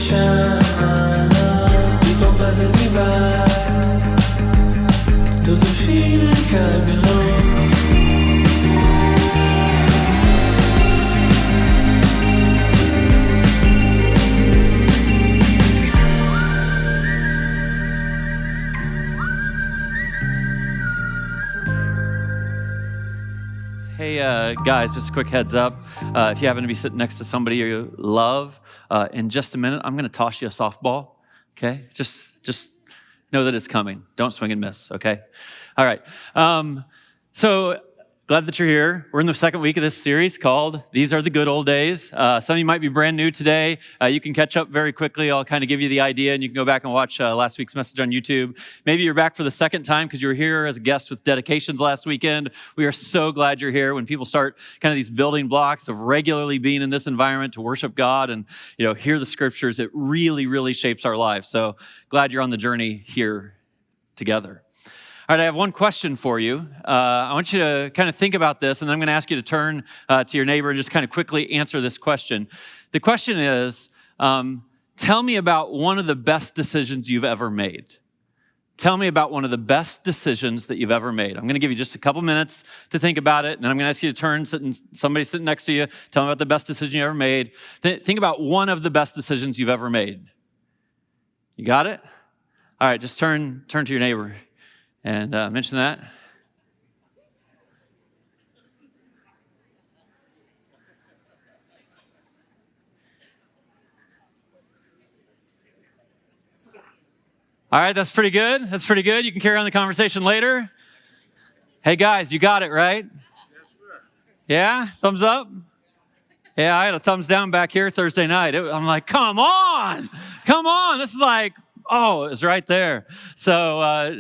shine of people passing me by. Doesn't feel like I belong. Hey, guys, just a quick heads up. If you happen to be sitting next to somebody you love, in just a minute, I'm going to toss you a softball, okay? Just know that it's coming. Don't swing and miss, okay? All right. So glad that you're here. We're in the second week of this series called These Are the Good Old Days. Some of you might be brand new today. You can catch up very quickly. I'll kind of give you the idea, and you can go back and watch last week's message on YouTube. Maybe you're back for the second time because you were here as a guest with dedications last weekend. We are so glad you're here. When people start kind of these building blocks of regularly being in this environment to worship God and hear the scriptures, it really, really shapes our lives. So glad you're on the journey here together. All right, I have one question for you. I want you to kind of think about this, and then I'm going to ask you to turn to your neighbor and just kind of quickly answer this question. The question is, tell me about one of the best decisions you've ever made. Tell me about one of the best decisions that you've ever made. I'm going to give you just a couple minutes to think about it, and then I'm going to ask you to turn, somebody sitting next to you, tell me about the best decision you ever made. Think about one of the best decisions you've ever made. You got it? All right, just turn to your neighbor and mention that. All right, that's pretty good. That's pretty good. You can carry on the conversation later. Hey guys, you got it, right? Yes, sir. Yeah? Thumbs up? Yeah, I had a thumbs down back here Thursday night. I'm like, come on. This is like, oh, it was right there. So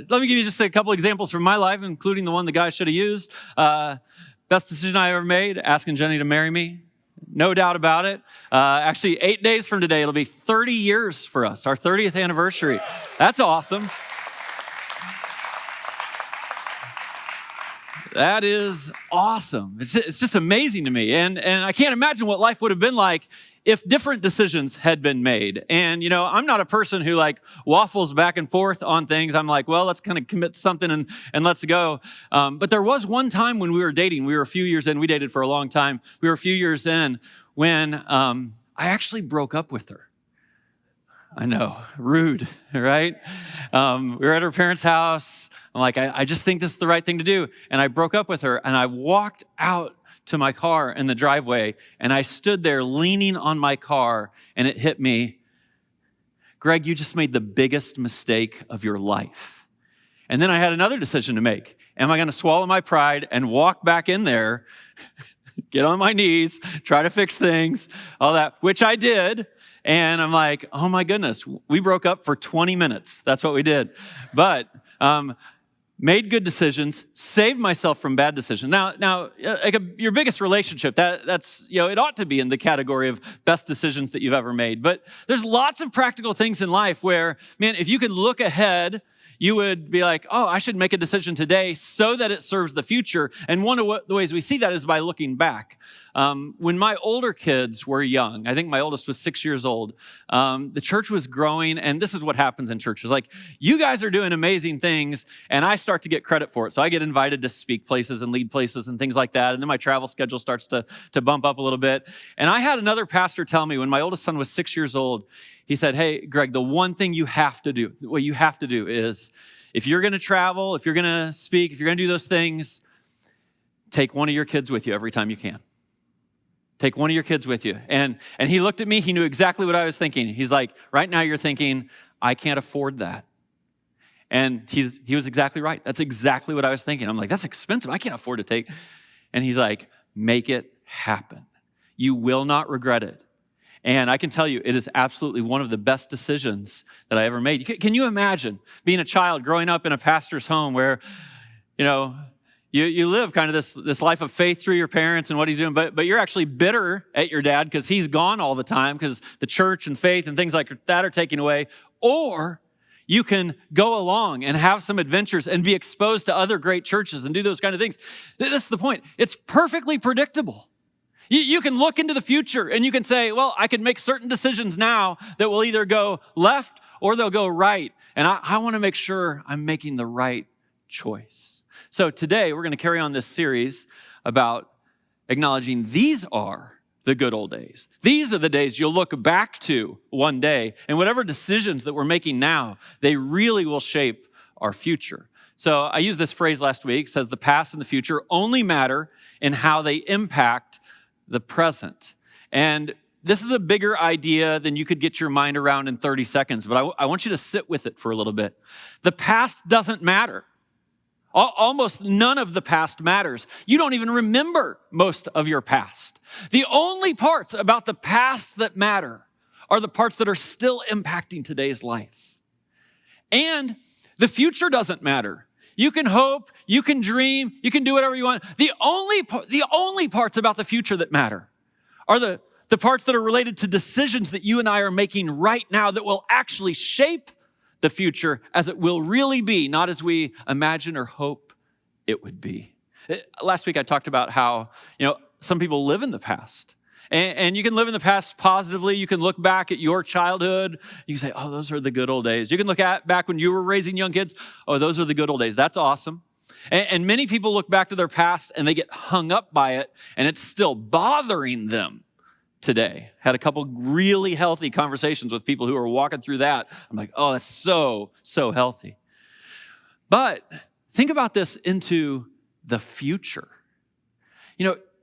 let me give you just a couple examples from my life, including the one the guy should have used. Best decision I ever made, asking Jenny to marry me. No doubt about it. Actually, 8 days from today, it'll be 30 years for us, our 30th anniversary. That's awesome. That is awesome. It's just amazing to me. And I can't imagine what life would have been like if different decisions had been made. And, I'm not a person who waffles back and forth on things. I'm like, well, let's kind of commit to something and let's go. But there was one time when we were dating. We were a few years in. We dated for a long time. We were a few years in when I actually broke up with her. I know, rude, right? We were at her parents' house. I'm like, I just think this is the right thing to do. And I broke up with her, and I walked out to my car in the driveway, and I stood there leaning on my car, and it hit me. Greg, you just made the biggest mistake of your life. And then I had another decision to make. Am I going to swallow my pride and walk back in there, get on my knees, try to fix things, all that, which I did. And I'm like, oh my goodness, we broke up for 20 minutes. That's what we did. But made good decisions, saved myself from bad decisions. Now, your biggest relationship, that's it ought to be in the category of best decisions that you've ever made. But there's lots of practical things in life where, man, if you could look ahead, you would be like, oh, I should make a decision today so that it serves the future. And one of the ways we see that is by looking back. When my older kids were young, I think my oldest was 6 years old, the church was growing, and this is what happens in churches. Like, you guys are doing amazing things, and I start to get credit for it. So I get invited to speak places and lead places and things like that, and then my travel schedule starts to bump up a little bit. And I had another pastor tell me when my oldest son was 6 years old, he said, hey, Greg, the one thing you have to do, what you have to do is, if you're going to travel, if you're going to speak, if you're going to do those things, take one of your kids with you every time you can. Take one of your kids with you. And he looked at me, he knew exactly what I was thinking. He's like, right now you're thinking, I can't afford that. And he was exactly right. That's exactly what I was thinking. I'm like, that's expensive. I can't afford to take. And he's like, make it happen. You will not regret it. And I can tell you, it is absolutely one of the best decisions that I ever made. Can you imagine being a child growing up in a pastor's home where, you live kind of this life of faith through your parents and what he's doing, but you're actually bitter at your dad because he's gone all the time because the church and faith and things like that are taken away. Or you can go along and have some adventures and be exposed to other great churches and do those kind of things. This is the point. It's perfectly predictable. You can look into the future and you can say, well, I can make certain decisions now that will either go left or they'll go right. And I want to make sure I'm making the right choice. So today we're going to carry on this series about acknowledging these are the good old days. These are the days you'll look back to one day, and whatever decisions that we're making now, they really will shape our future. So I used this phrase last week, says the past and the future only matter in how they impact the present. And this is a bigger idea than you could get your mind around in 30 seconds, but I want you to sit with it for a little bit. The past doesn't matter. Almost none of the past matters. You don't even remember most of your past. The only parts about the past that matter are the parts that are still impacting today's life. And the future doesn't matter. You can hope, you can dream, you can do whatever you want. The only parts about the future that matter are the parts that are related to decisions that you and I are making right now that will actually shape the future as it will really be, not as we imagine or hope it would be. Last week I talked about how, some people live in the past. And you can live in the past positively. You can look back at your childhood. You can say, oh, those are the good old days. You can look at back when you were raising young kids. Oh, those are the good old days. That's awesome. And many people look back to their past and they get hung up by it, and it's still bothering them today. Had a couple really healthy conversations with people who are walking through that. I'm like, oh, that's so healthy. But think about this into the future.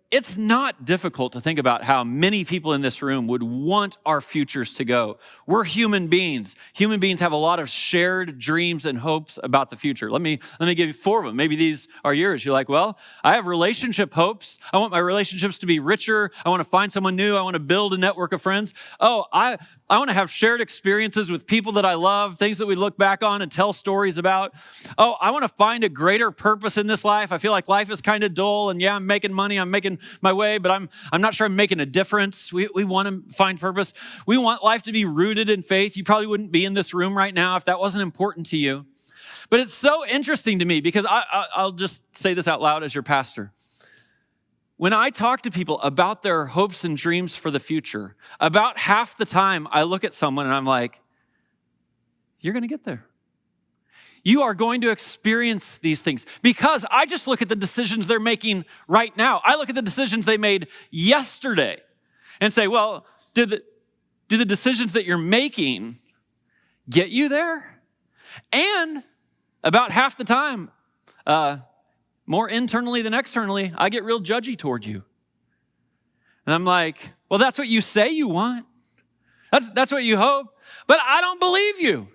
It's not difficult to think about how many people in this room would want our futures to go. We're human beings. Human beings have a lot of shared dreams and hopes about the future. Let me give you 4 of them. Maybe these are yours. You're like, well, I have relationship hopes. I want my relationships to be richer. I want to find someone new. I want to build a network of friends. Oh, I want to have shared experiences with people that I love, things that we look back on and tell stories about. Oh, I want to find a greater purpose in this life. I feel like life is kind of dull, and yeah, I'm making money, I'm making my way, but I'm not sure I'm making a difference. We want to find purpose. We want life to be rooted in faith. You probably wouldn't be in this room right now if that wasn't important to you. But it's so interesting to me because I'll just say this out loud as your pastor. When I talk to people about their hopes and dreams for the future, about half the time I look at someone and I'm like, you're going to get there. You are going to experience these things because I just look at the decisions they're making right now. I look at the decisions they made yesterday and say, well, do the decisions that you're making get you there? And about half the time, more internally than externally, I get real judgy toward you. And I'm like, well, that's what you say you want. That's what you hope. But I don't believe you.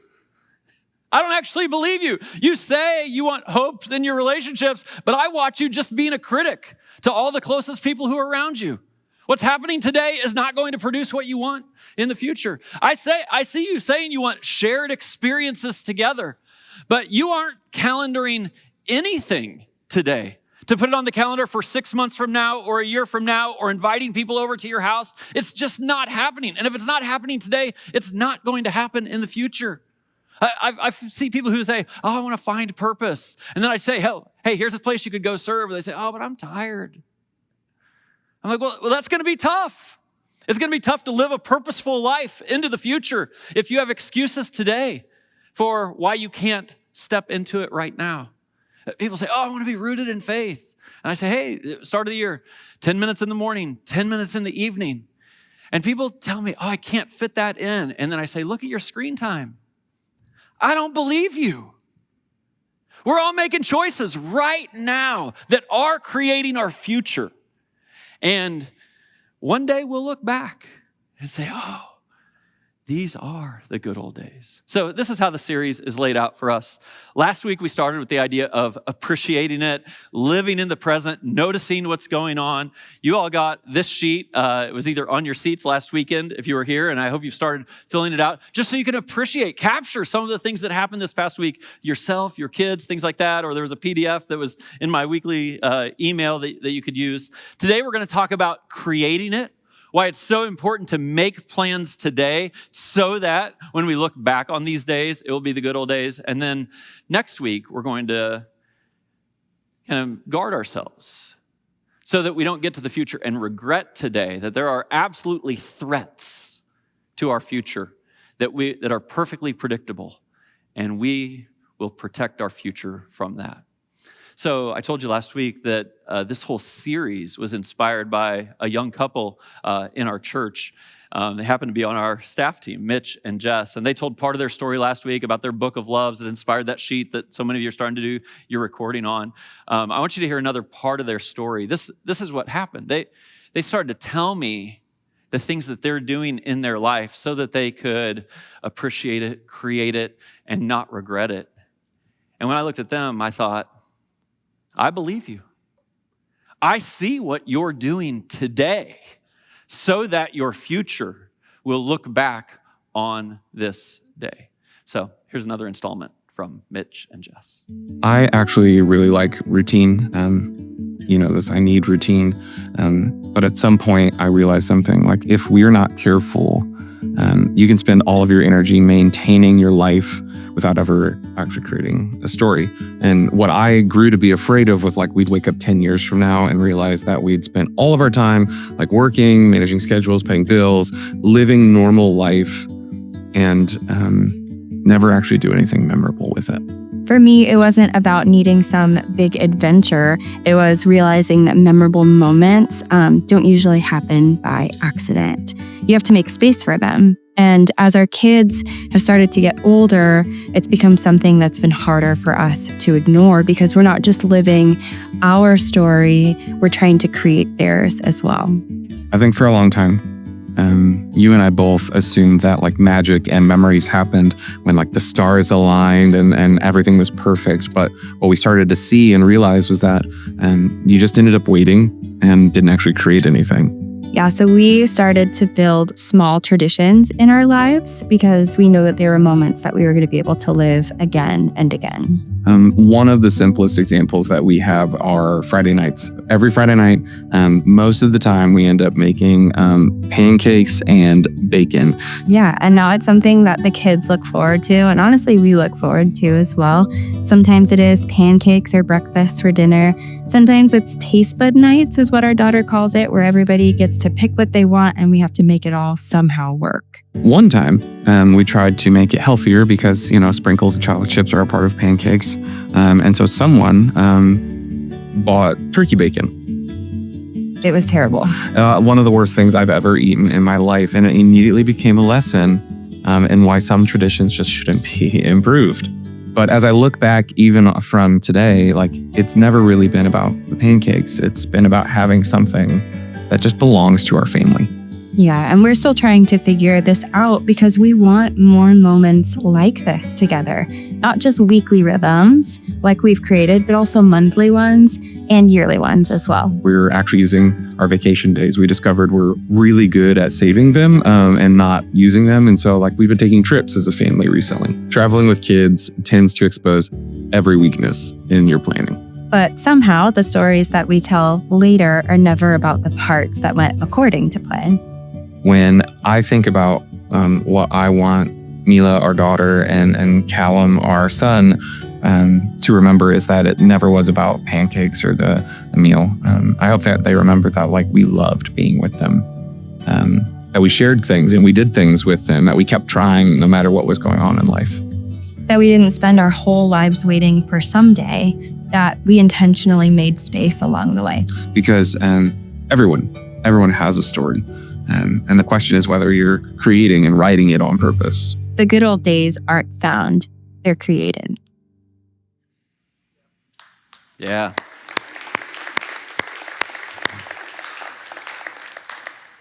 I don't actually believe you. You say you want hopes in your relationships, but I watch you just being a critic to all the closest people who are around you. What's happening today is not going to produce what you want in the future. I see you saying you want shared experiences together, but you aren't calendaring anything today to put it on the calendar for 6 months from now or a year from now or inviting people over to your house. It's just not happening. And if it's not happening today, it's not going to happen in the future. I see people who say, oh, I want to find purpose. And then I say, hey, here's a place you could go serve. And they say, oh, but I'm tired. I'm like, well, that's going to be tough. It's going to be tough to live a purposeful life into the future if you have excuses today for why you can't step into it right now. People say, oh, I want to be rooted in faith. And I say, hey, start of the year, 10 minutes in the morning, 10 minutes in the evening. And people tell me, oh, I can't fit that in. And then I say, look at your screen time. I don't believe you. We're all making choices right now that are creating our future. And one day we'll look back and say, oh, these are the good old days. So this is how the series is laid out for us. Last week, we started with the idea of appreciating it, living in the present, noticing what's going on. You all got this sheet. It was either on your seats last weekend if you were here, and I hope you've started filling it out just so you can capture some of the things that happened this past week, yourself, your kids, things like that. Or there was a PDF that was in my weekly email that you could use. Today, we're going to talk about creating it. Why it's so important to make plans today so that when we look back on these days, it will be the good old days. And then next week, we're going to kind of guard ourselves so that we don't get to the future and regret today, that there are absolutely threats to our future that are perfectly predictable, and we will protect our future from that. So I told you last week that this whole series was inspired by a young couple in our church. They happen to be on our staff team, Mitch and Jess, and they told part of their story last week about their book of loves that inspired that sheet that so many of you are starting to do your recording on. I want you to hear another part of their story. This is what happened. They started to tell me the things that they're doing in their life so that they could appreciate it, create it, and not regret it. And when I looked at them, I thought, I believe you. I see what you're doing today so that your future will look back on this day. So here's another installment from Mitch and Jess. I actually really like routine. I need routine. But at some point I realized something, like if we're not careful, you can spend all of your energy maintaining your life without ever actually creating a story. And what I grew to be afraid of was like we'd wake up 10 years from now and realize that we'd spent all of our time like working, managing schedules, paying bills, living normal life, and never actually do anything memorable with it. For me, it wasn't about needing some big adventure. It was realizing that memorable moments don't usually happen by accident. You have to make space for them. And as our kids have started to get older, it's become something that's been harder for us to ignore because we're not just living our story, we're trying to create theirs as well. I think for a long time, you and I both assumed that like magic and memories happened when like the stars aligned and everything was perfect. But what we started to see and realize was that you just ended up waiting and didn't actually create anything. Yeah, so we started to build small traditions in our lives because we know that there were moments that we were going to be able to live again and again. One of the simplest examples that we have are Friday nights. Every Friday night, most of the time we end up making pancakes and bacon. Yeah, and now it's something that the kids look forward to, and honestly, we look forward to as well. Sometimes it is pancakes or breakfast for dinner. Sometimes it's taste bud nights is what our daughter calls it, where everybody gets to pick what they want and we have to make it all somehow work. One time, we tried to make it healthier because, sprinkles and chocolate chips are a part of pancakes. And so someone bought turkey bacon. It was terrible. One of the worst things I've ever eaten in my life. And it immediately became a lesson in why some traditions just shouldn't be improved. But as I look back, even from today, like it's never really been about the pancakes. It's been about having something that just belongs to our family. Yeah, and we're still trying to figure this out because we want more moments like this together. Not just weekly rhythms like we've created, but also monthly ones and yearly ones as well. We're actually using our vacation days. We discovered we're really good at saving them and not using them. And so we've been taking trips as a family recently. Traveling with kids tends to expose every weakness in your planning. But somehow the stories that we tell later are never about the parts that went according to plan. When I think about what I want Mila, our daughter, and Callum, our son, to remember is that it never was about pancakes or the meal. I hope that they remember that we loved being with them, that we shared things and we did things with them, that we kept trying no matter what was going on in life. That we didn't spend our whole lives waiting for someday, that we intentionally made space along the way. Because everyone has a story. And the question is whether you're creating and writing it on purpose. The good old days aren't found, they're created. Yeah.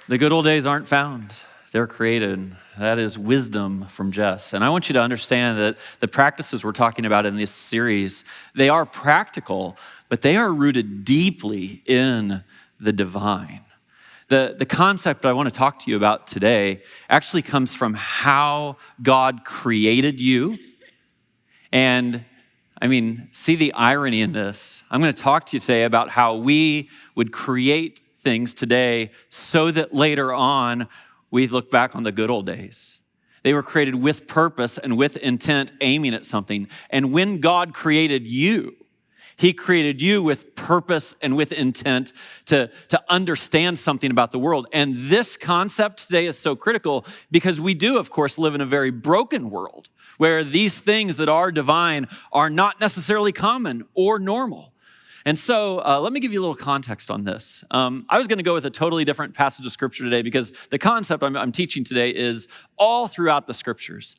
The good old days aren't found, they're created. That is wisdom from Jess. And I want you to understand that the practices we're talking about in this series, they are practical, but they are rooted deeply in the divine. The concept I want to talk to you about today actually comes from how God created you. And see the irony in this. I'm going to talk to you today about how we would create things today so that later on we look back on the good old days. They were created with purpose and with intent, aiming at something. And when God created you, He created you with purpose and with intent to understand something about the world. And this concept today is so critical because we do, of course, live in a very broken world where these things that are divine are not necessarily common or normal. And so let me give you a little context on this. I was going to go with a totally different passage of scripture today because the concept I'm teaching today is all throughout the scriptures.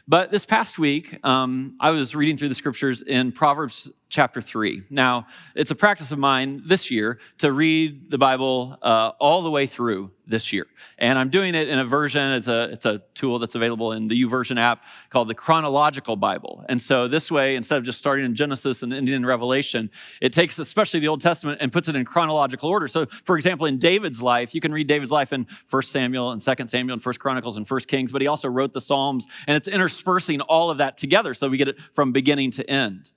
But this past week, I was reading through the scriptures in Proverbs chapter 3. Now, it's a practice of mine this year to read the Bible all the way through this year. And I'm doing it in a version, it's a tool that's available in the YouVersion app called the Chronological Bible. And so this way, instead of just starting in Genesis and ending in Revelation, it takes especially the Old Testament and puts it in chronological order. So for example, in David's life, you can read David's life in 1 Samuel and 2 Samuel and 1 Chronicles and 1 Kings, but he also wrote the Psalms, and it's interspersing all of that together so we get it from beginning to end.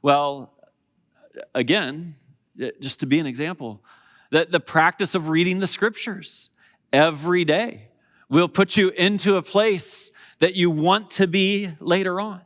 Well, again, just to be an example, the practice of reading the scriptures every day will put you into a place that you want to be later on.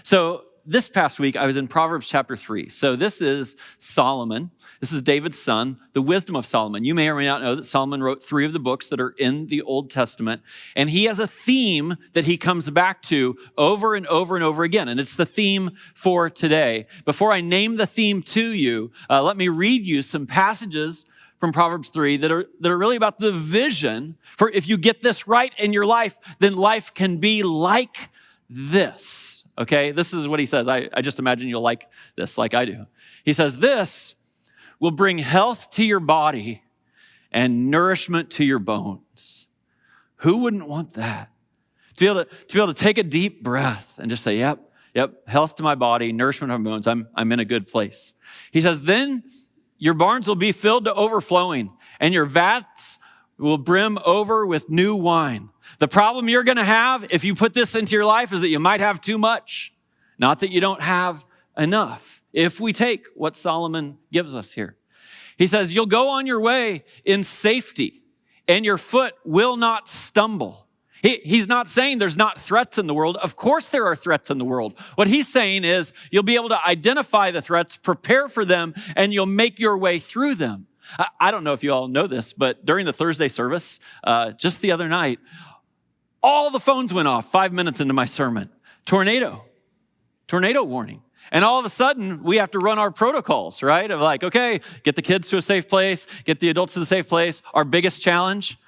So this past week, I was in Proverbs chapter 3. So this is Solomon. This is David's son, the wisdom of Solomon. You may or may not know that Solomon wrote 3 of the books that are in the Old Testament. And he has a theme that he comes back to over and over and over again. And it's the theme for today. Before I name the theme to you, let me read you some passages from Proverbs 3 that are really about the vision for if you get this right in your life, then life can be like this. Okay, this is what he says. I just imagine you'll like this like I do. He says, this will bring health to your body and nourishment to your bones. Who wouldn't want that? To be able to take a deep breath and just say, yep, health to my body, nourishment to my bones. I'm in a good place. He says, then your barns will be filled to overflowing and your vats will brim over with new wine. The problem you're going to have if you put this into your life is that you might have too much, not that you don't have enough. If we take what Solomon gives us here, he says, you'll go on your way in safety and your foot will not stumble. He's not saying there's not threats in the world. Of course there are threats in the world. What he's saying is you'll be able to identify the threats, prepare for them, and you'll make your way through them. I don't know if you all know this, but during the Thursday service, just the other night, all the phones went off 5 minutes into my sermon. Tornado warning. And all of a sudden, we have to run our protocols, right? Of like, okay, get the kids to a safe place, get the adults to the safe place. Our biggest challenge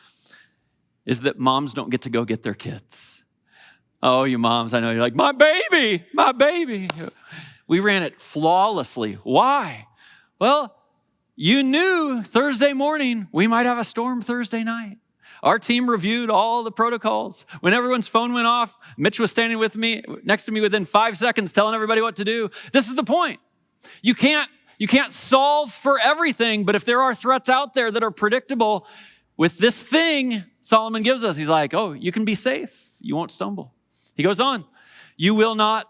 is that moms don't get to go get their kids. Oh, you moms, I know you're like, my baby. We ran it flawlessly. Why? Well, you knew Thursday morning we might have a storm Thursday night. Our team reviewed all the protocols. When everyone's phone went off, Mitch was standing next to me within 5 seconds telling everybody what to do. This is the point. You can't solve for everything, but if there are threats out there that are predictable, with this thing Solomon gives us, he's like, oh, you can be safe. You won't stumble. He goes on, you will not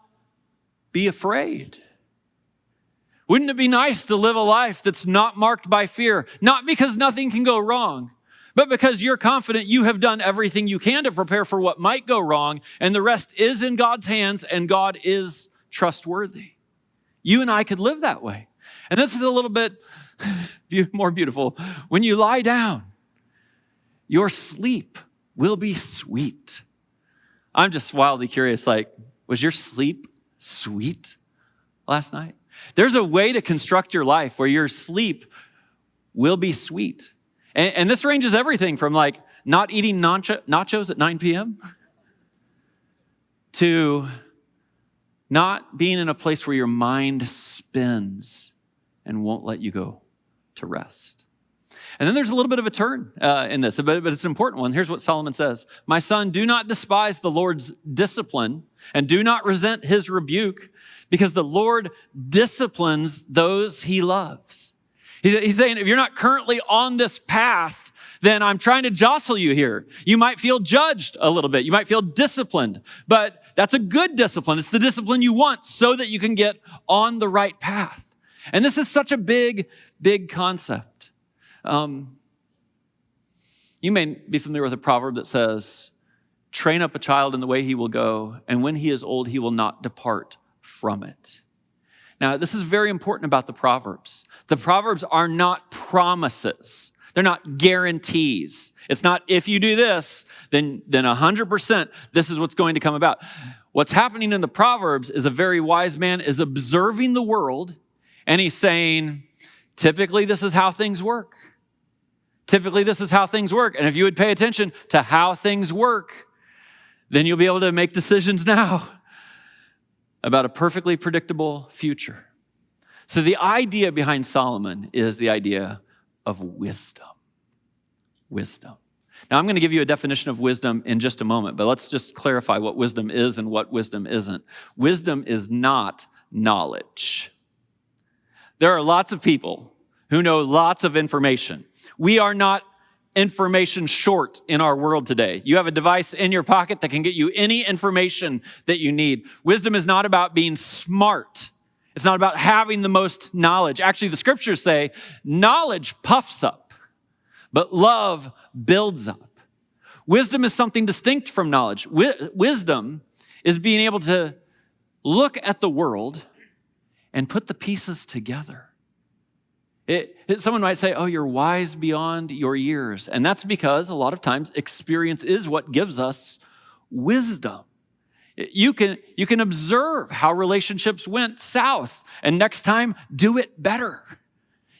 be afraid. Wouldn't it be nice to live a life that's not marked by fear? Not because nothing can go wrong, but because you're confident you have done everything you can to prepare for what might go wrong, and the rest is in God's hands, and God is trustworthy. You and I could live that way. And this is a little bit more beautiful. When you lie down, your sleep will be sweet. I'm just wildly curious, like, was your sleep sweet last night? There's a way to construct your life where your sleep will be sweet. And this ranges everything from like not eating nachos at 9 p.m. to not being in a place where your mind spins and won't let you go to rest. And then there's a little bit of a turn in this, but it's an important one. Here's what Solomon says. My son, do not despise the Lord's discipline and do not resent his rebuke, because the Lord disciplines those he loves. He's saying, if you're not currently on this path, then I'm trying to jostle you here. You might feel judged a little bit. You might feel disciplined, but that's a good discipline. It's the discipline you want so that you can get on the right path. And this is such a big, big concept. You may be familiar with a proverb that says, train up a child in the way he will go, and when he is old, he will not depart from it. Now, this is very important about the Proverbs. The Proverbs are not promises. They're not guarantees. It's not if you do this, then 100% this is what's going to come about. What's happening in the Proverbs is a very wise man is observing the world, and he's saying, typically this is how things work. Typically this is how things work. And if you would pay attention to how things work, then you'll be able to make decisions now about a perfectly predictable future. So the idea behind Solomon is the idea of wisdom. Wisdom. Now, I'm going to give you a definition of wisdom in just a moment, but let's just clarify what wisdom is and what wisdom isn't. Wisdom is not knowledge. There are lots of people who know lots of information. We are not information short in our world today. You have a device in your pocket that can get you any information that you need. Wisdom is not about being smart. It's not about having the most knowledge. Actually, the scriptures say knowledge puffs up, but love builds up. Wisdom is something distinct from knowledge. Wisdom is being able to look at the world and put the pieces together. Someone might say, oh, you're wise beyond your years. And that's because a lot of times experience is what gives us wisdom. You can observe how relationships went south, and next time, do it better.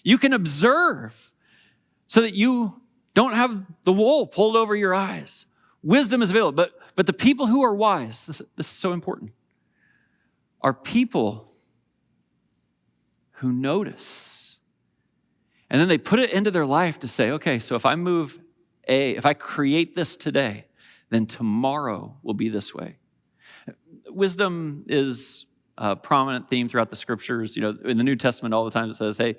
You can observe so that you don't have the wool pulled over your eyes. Wisdom is available, but the people who are wise, this is so important, are people who notice. And then they put it into their life to say, okay, so if I create this today, then tomorrow will be this way. Wisdom is a prominent theme throughout the scriptures. You know, in the New Testament, all the time it says, hey,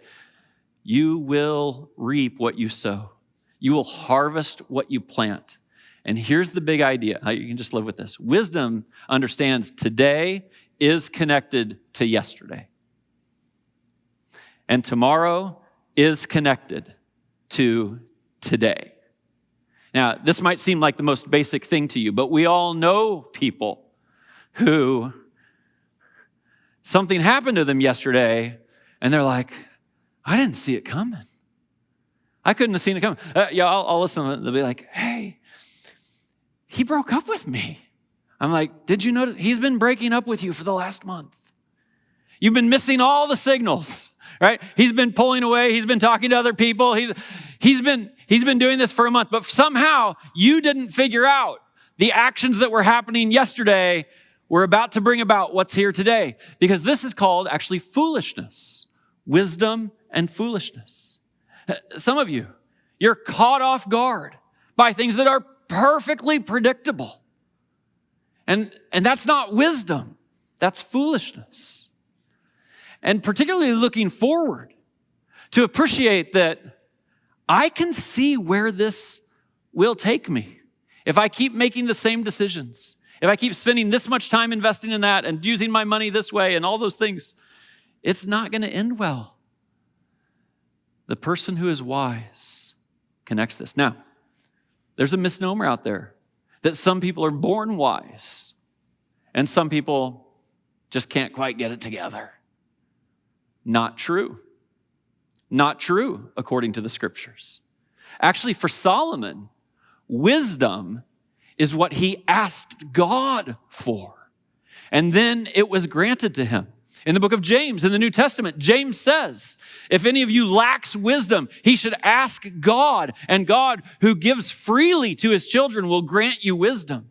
you will reap what you sow. You will harvest what you plant. And here's the big idea. You can just live with this. Wisdom understands today is connected to yesterday. And tomorrow is connected to today. Now, this might seem like the most basic thing to you, but we all know people who something happened to them yesterday, and they're like, I didn't see it coming. I couldn't have seen it coming. I'll listen to them. They'll be like, hey, he broke up with me. I'm like, did you notice? He's been breaking up with you for the last month. You've been missing all the signals. Right? He's been pulling away. He's been talking to other people. He's been doing this for a month. But somehow you didn't figure out the actions that were happening yesterday were about to bring about what's here today. Because this is called actually foolishness. Wisdom and foolishness. Some of you, you're caught off guard by things that are perfectly predictable. And that's not wisdom. That's foolishness. And particularly looking forward to appreciate that I can see where this will take me. If I keep making the same decisions, if I keep spending this much time investing in that and using my money this way and all those things, it's not going to end well. The person who is wise connects this. Now, there's a misnomer out there that some people are born wise and some people just can't quite get it together. Not true. Not true, according to the scriptures. Actually, for Solomon, wisdom is what he asked God for. And then it was granted to him. In the book of James, in the New Testament, James says, if any of you lacks wisdom, he should ask God, and God, who gives freely to his children, will grant you wisdom.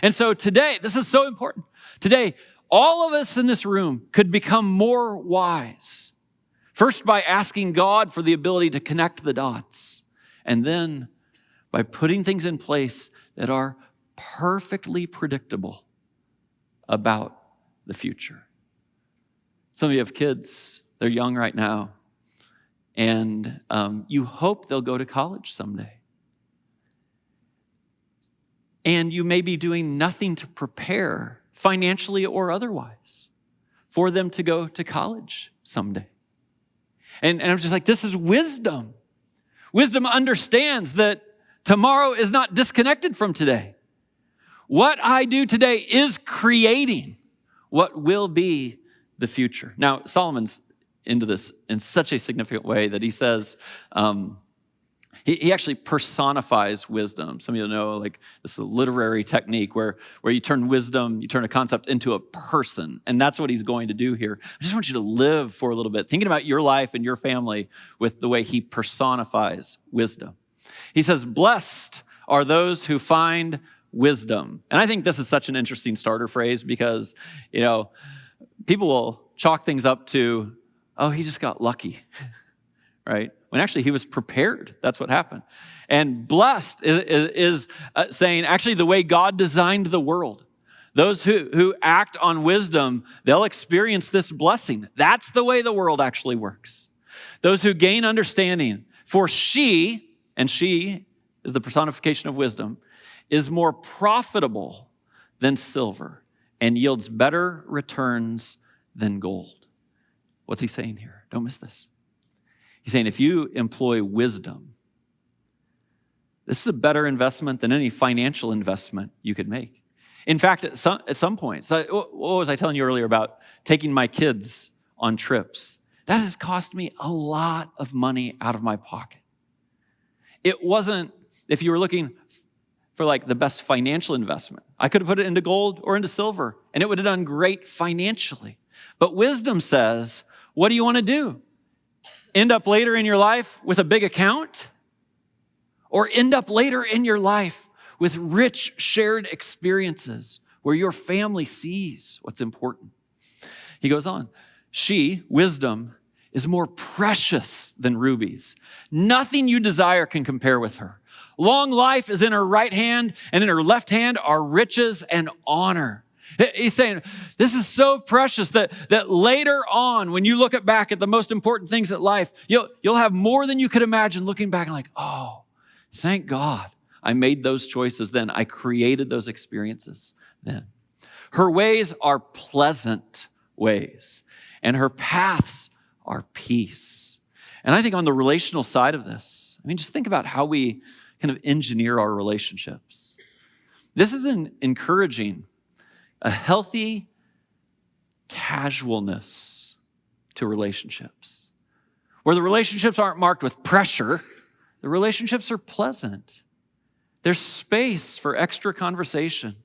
And so today, this is so important. Today, all of us in this room could become more wise. First, by asking God for the ability to connect the dots. And then by putting things in place that are perfectly predictable about the future. Some of you have kids. They're young right now. And you hope they'll go to college someday. And you may be doing nothing to prepare financially or otherwise, for them to go to college someday. And I'm just like, this is wisdom. Wisdom understands that tomorrow is not disconnected from today. What I do today is creating what will be the future. Now, Solomon's into this in such a significant way that he says, he actually personifies wisdom. Some of you know, like, this is a literary technique where you turn a concept into a person. And that's what he's going to do here. I just want you to live for a little bit, thinking about your life and your family with the way he personifies wisdom. He says, blessed are those who find wisdom. And I think this is such an interesting starter phrase because, people will chalk things up to, oh, he just got lucky, right? When actually he was prepared. That's what happened. And blessed is saying actually the way God designed the world. Those who act on wisdom, they'll experience this blessing. That's the way the world actually works. Those who gain understanding, for she is the personification of wisdom, is more profitable than silver and yields better returns than gold. What's he saying here? Don't miss this. He's saying if you employ wisdom, this is a better investment than any financial investment you could make. In fact, at some point, so what was I telling you earlier about taking my kids on trips? That has cost me a lot of money out of my pocket. It wasn't, if you were looking for like the best financial investment, I could have put it into gold or into silver, and it would have done great financially. But wisdom says, what do you want to do? End up later in your life with a big account? Or end up later in your life with rich shared experiences where your family sees what's important? He goes on, wisdom, is more precious than rubies. Nothing you desire can compare with her. Long life is in her right hand, and in her left hand are riches and honor. He's saying, this is so precious that later on, when you look back at the most important things in life, you'll have more than you could imagine looking back and like, oh, thank God I made those choices then. I created those experiences then. Her ways are pleasant ways, and her paths are peace. And I think on the relational side of this, just think about how we kind of engineer our relationships. This is encouraging a healthy casualness to relationships, where the relationships aren't marked with pressure. The relationships are pleasant. There's space for extra conversation.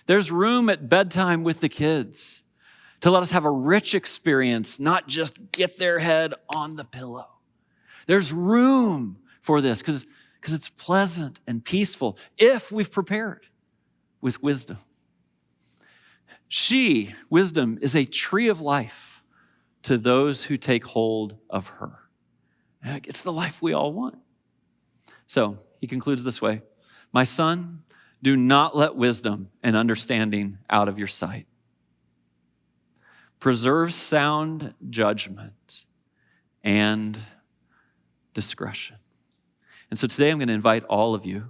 There's room at bedtime with the kids to let us have a rich experience, not just get their head on the pillow. There's room for this because it's pleasant and peaceful if we've prepared with wisdom. Wisdom, is a tree of life to those who take hold of her. It's the life we all want. So he concludes this way, my son, do not let wisdom and understanding out of your sight. Preserve sound judgment and discretion. And so today I'm going to invite all of you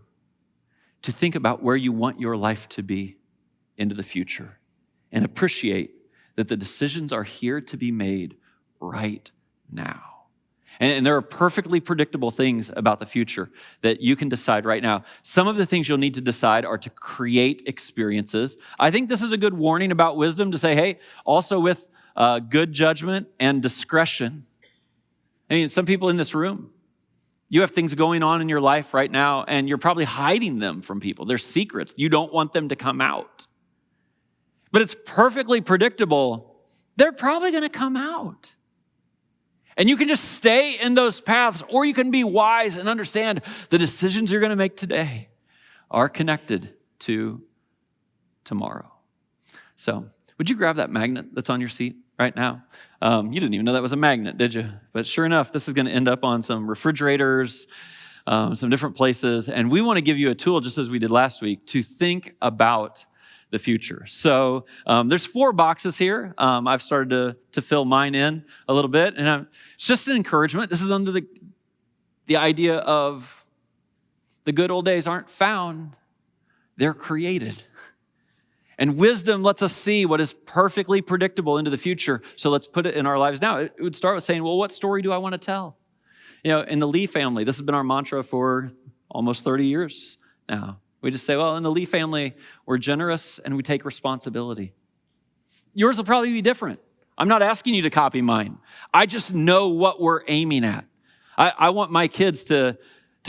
to think about where you want your life to be into the future and appreciate that the decisions are here to be made right now. And there are perfectly predictable things about the future that you can decide right now. Some of the things you'll need to decide are to create experiences. I think this is a good warning about wisdom to say, hey, also with good judgment and discretion. Some people in this room, you have things going on in your life right now, and you're probably hiding them from people. They're secrets. You don't want them to come out. But it's perfectly predictable. They're probably going to come out. And you can just stay in those paths, or you can be wise and understand the decisions you're going to make today are connected to tomorrow. So would you grab that magnet that's on your seat right now? You didn't even know that was a magnet, did you? But sure enough, this is going to end up on some refrigerators, some different places. And we want to give you a tool, just as we did last week, to think about the future. So there's 4 boxes here. I've started to fill mine in a little bit, and it's just an encouragement. This is under the idea of the good old days aren't found, they're created. And wisdom lets us see what is perfectly predictable into the future. So let's put it in our lives now. It would start with saying, well, what story do I want to tell? In the Lee family, this has been our mantra for almost 30 years now. We just say, well, in the Lee family, we're generous and we take responsibility. Yours will probably be different. I'm not asking you to copy mine. I just know what we're aiming at. I want my kids to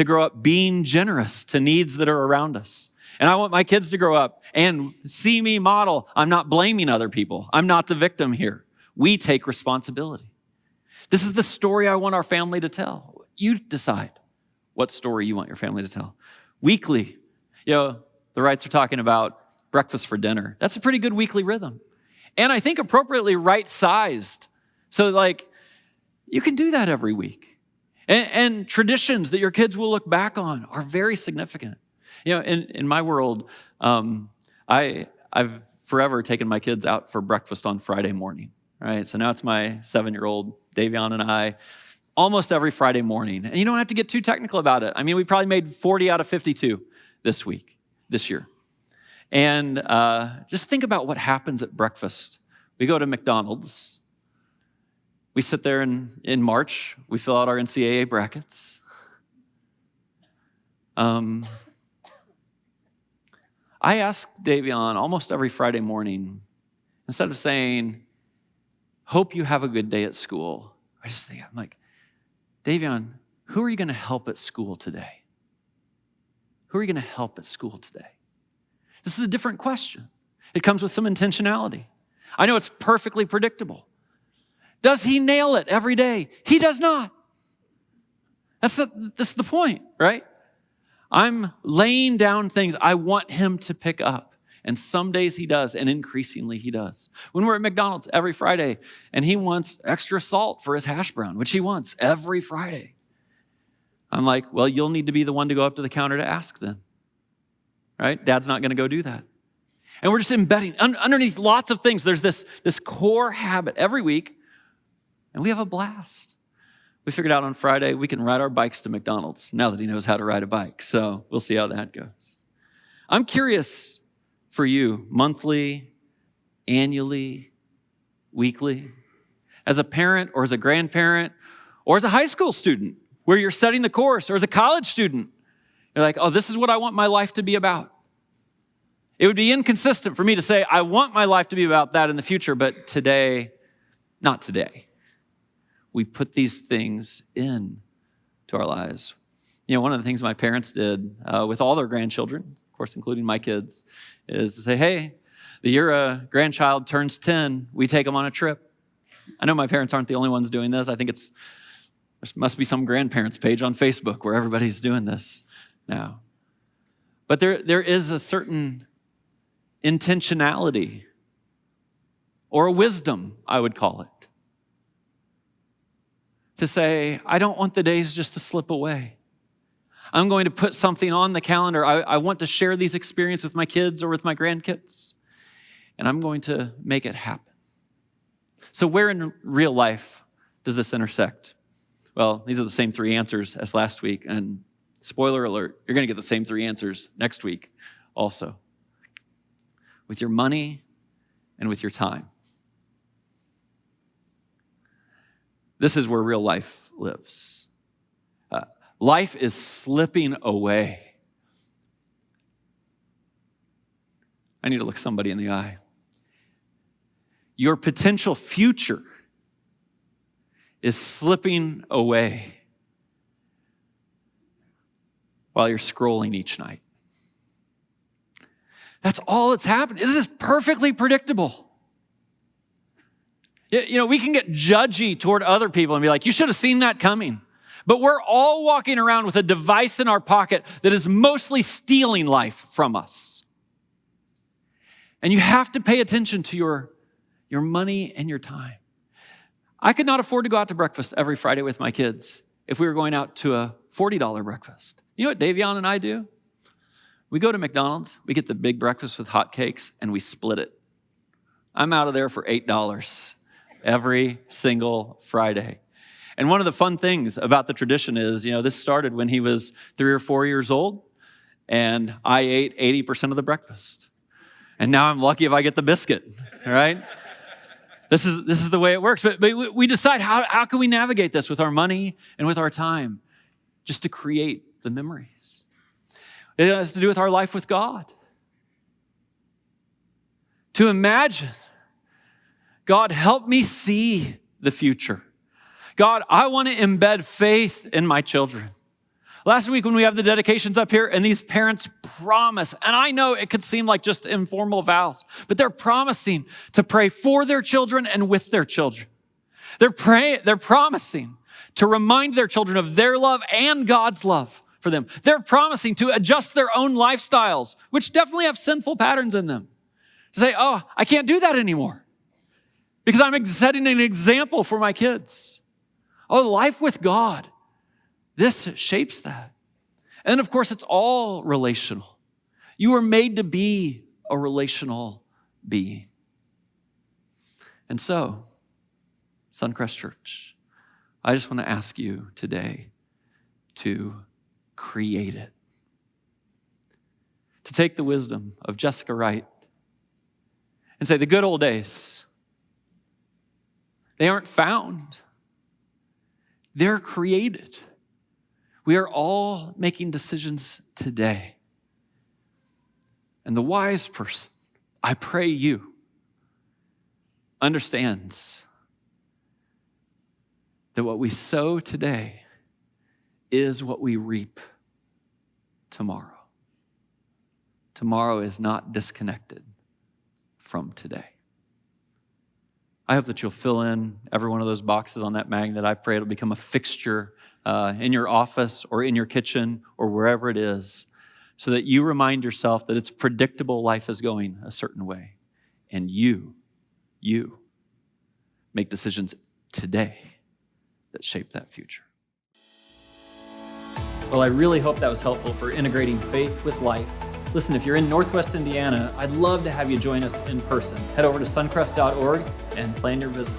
grow up being generous to needs that are around us. And I want my kids to grow up and see me model. I'm not blaming other people. I'm not the victim here. We take responsibility. This is the story I want our family to tell. You decide what story you want your family to tell. Weekly, the Wrights are talking about breakfast for dinner. That's a pretty good weekly rhythm. And I think appropriately right-sized. So you can do that every week. And traditions that your kids will look back on are very significant. In my world, I've forever taken my kids out for breakfast on Friday morning, right? So now it's my 7-year-old, Davion, and I, almost every Friday morning. And you don't have to get too technical about it. I mean, we probably made 40 out of 52 this year. And just think about what happens at breakfast. We go to McDonald's. We sit there in March. We fill out our NCAA brackets. I ask Davion almost every Friday morning, instead of saying, hope you have a good day at school, I'm like, Davion, who are you going to help at school today? Who are you going to help at school today? This is a different question. It comes with some intentionality. I know it's perfectly predictable. Does he nail it every day? He does not. That's the point, right? I'm laying down things I want him to pick up. And some days he does, and increasingly he does. When we're at McDonald's every Friday, and he wants extra salt for his hash brown, which he wants every Friday, I'm like, well, you'll need to be the one to go up to the counter to ask then, right? Dad's not going to go do that. And we're just embedding, underneath lots of things, there's this core habit every week, and we have a blast. We figured out on Friday we can ride our bikes to McDonald's now that he knows how to ride a bike. So we'll see how that goes. I'm curious for you, monthly, annually, weekly, as a parent or as a grandparent or as a high school student where you're studying the course, or as a college student, you're like, oh, this is what I want my life to be about. It would be inconsistent for me to say, I want my life to be about that in the future, but today, not today. We put these things in to our lives. One of the things my parents did with all their grandchildren, of course, including my kids, is to say, hey, the year a grandchild turns 10, we take them on a trip. I know my parents aren't the only ones doing this. I think there must be some grandparents page on Facebook where everybody's doing this now. But there is a certain intentionality or a wisdom, I would call it, to say, I don't want the days just to slip away. I'm going to put something on the calendar. I want to share these experiences with my kids or with my grandkids, and I'm going to make it happen. So where in real life does this intersect? Well, these are the same 3 answers as last week, and spoiler alert, you're going to get the same 3 answers next week also. With your money and with your time. This is where real life lives. Life is slipping away. I need to look somebody in the eye. Your potential future is slipping away while you're scrolling each night. That's all that's happened. This is perfectly predictable. We can get judgy toward other people and be like, you should have seen that coming. But we're all walking around with a device in our pocket that is mostly stealing life from us. And you have to pay attention to your money and your time. I could not afford to go out to breakfast every Friday with my kids if we were going out to a $40 breakfast. You know what Davion and I do? We go to McDonald's, we get the big breakfast with hot cakes, and we split it. I'm out of there for $8 every single Friday. And one of the fun things about the tradition is, this started when he was 3 or 4 years old, and I ate 80% of the breakfast. And now I'm lucky if I get the biscuit, all right? This is the way it works. But we decide how can we navigate this with our money and with our time, just to create the memories. It has to do with our life with God. To imagine God, help me see the future. God, I want to embed faith in my children. Last week when we have the dedications up here and these parents promise, and I know it could seem like just informal vows, but they're promising to pray for their children and with their children. They're promising to remind their children of their love and God's love for them. They're promising to adjust their own lifestyles, which definitely have sinful patterns in them. To say, oh, I can't do that anymore because I'm setting an example for my kids. Oh, life with God. This shapes that. And then, of course, it's all relational. You were made to be a relational being. And so, Suncrest Church, I just want to ask you today to create it. To take the wisdom of Jessica Wright and say, the good old days, they aren't found. They're created. We are all making decisions today. And the wise person, I pray you, understands that what we sow today is what we reap tomorrow. Tomorrow is not disconnected from today. I hope that you'll fill in every one of those boxes on that magnet. I pray it'll become a fixture in your office or in your kitchen or wherever it is, so that you remind yourself that it's predictable life is going a certain way. And you make decisions today that shape that future. Well, I really hope that was helpful for integrating faith with life. Listen, if you're in Northwest Indiana, I'd love to have you join us in person. Head over to suncrest.org and plan your visit.